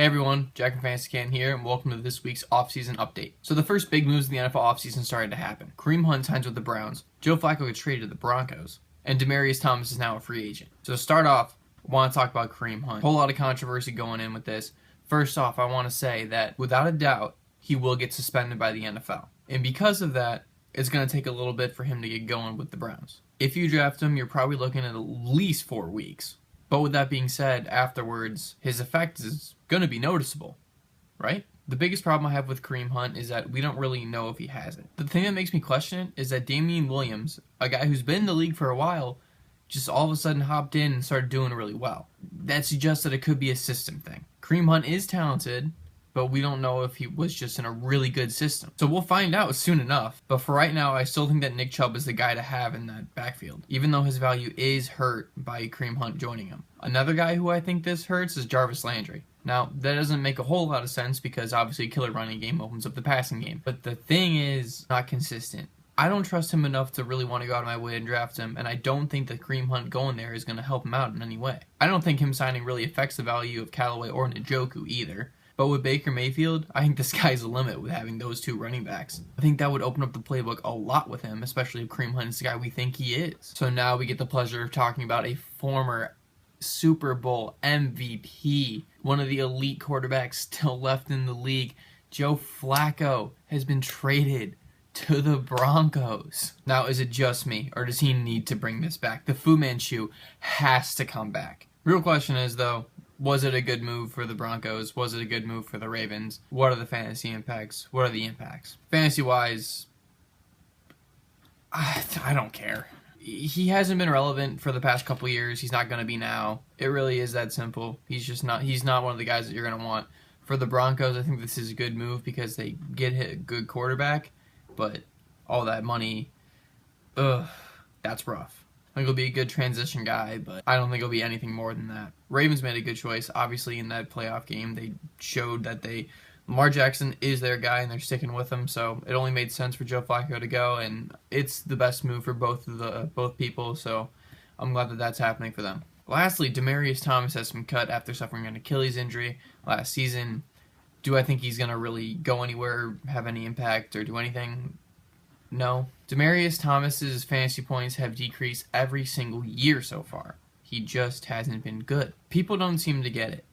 Hey everyone, Jack from Fantasy Can here, and welcome to this week's offseason update. So the first big moves in the NFL offseason started to happen. Kareem Hunt signs with the Browns, Joe Flacco gets traded to the Broncos, and Demaryius Thomas is now a free agent. So to start off, I want to talk about Kareem Hunt. A whole lot of controversy going in with this. First off, I want to say that without a doubt, he will get suspended by the NFL. And because of that, it's going to take a little bit for him to get going with the Browns. If you draft him, you're probably looking at least 4 weeks. But with that being said, afterwards, his effect is going to be noticeable, right? The biggest problem I have with Kareem Hunt is that we don't really know if he has it. The thing that makes me question it is that Damian Williams, a guy who's been in the league for a while, just all of a sudden hopped in and started doing really well. That suggests that it could be a system thing. Kareem Hunt is talented, but we don't know if he was just in a really good system. So we'll find out soon enough. But for right now, I still think that Nick Chubb is the guy to have in that backfield, even though his value is hurt by Kareem Hunt joining him. Another guy who I think this hurts is Jarvis Landry. Now, that doesn't make a whole lot of sense because obviously a killer running game opens up the passing game. But the thing is not consistent. I don't trust him enough to really want to go out of my way and draft him, and I don't think that Kareem Hunt going there is going to help him out in any way. I don't think him signing really affects the value of Callaway or Njoku either. But with Baker Mayfield, I think the sky's the limit with having those two running backs. I think that would open up the playbook a lot with him, especially if Kareem Hunt is the guy we think he is. So now we get the pleasure of talking about a former Super Bowl MVP, one of the elite quarterbacks still left in the league. Joe Flacco has been traded to the Broncos. Now, is it just me, or does he need to bring this back? The Fu Manchu has to come back. Real question is, though, was it a good move for the Broncos? Was it a good move for the Ravens? What are the fantasy impacts? What are the impacts? Fantasy-wise, I don't care. He hasn't been relevant for the past couple years. He's not going to be now. It really is that simple. He's not one of the guys that you're going to want. For the Broncos, I think this is a good move because they get a good quarterback, but all that money, that's rough. I think he'll be a good transition guy, but I don't think he'll be anything more than that. Ravens made a good choice. Obviously, in that playoff game, they showed that Lamar Jackson is their guy, and they're sticking with him, so it only made sense for Joe Flacco to go, and it's the best move for both people, so I'm glad that that's happening for them. Lastly, Demaryius Thomas has been cut after suffering an Achilles injury last season. Do I think he's going to really go anywhere, have any impact, or do anything? No. Demaryius Thomas's fantasy points have decreased every single year so far. He just hasn't been good. People don't seem to get it.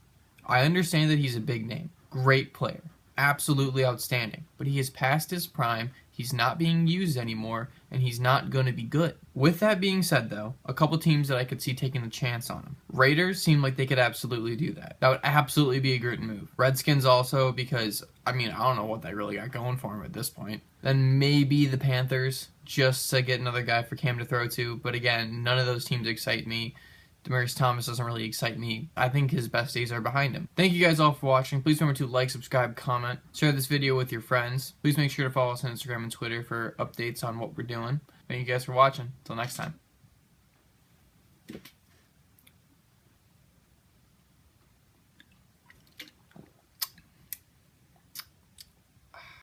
I understand that he's a big name. Great player. Absolutely outstanding. But he is past his prime, he's not being used anymore, and he's not going to be good. With that being said, though, a couple teams that I could see taking a chance on him. Raiders seem like they could absolutely do that. That would absolutely be a great move. Redskins also, because, I don't know what they really got going for him at this point. Then maybe the Panthers, just to get another guy for Cam to throw to. But again, none of those teams excite me. Demaryius Thomas doesn't really excite me. I think his best days are behind him. Thank you guys all for watching. Please remember to like, subscribe, comment, share this video with your friends. Please make sure to follow us on Instagram and Twitter for updates on what we're doing. Thank you guys for watching. Until next time.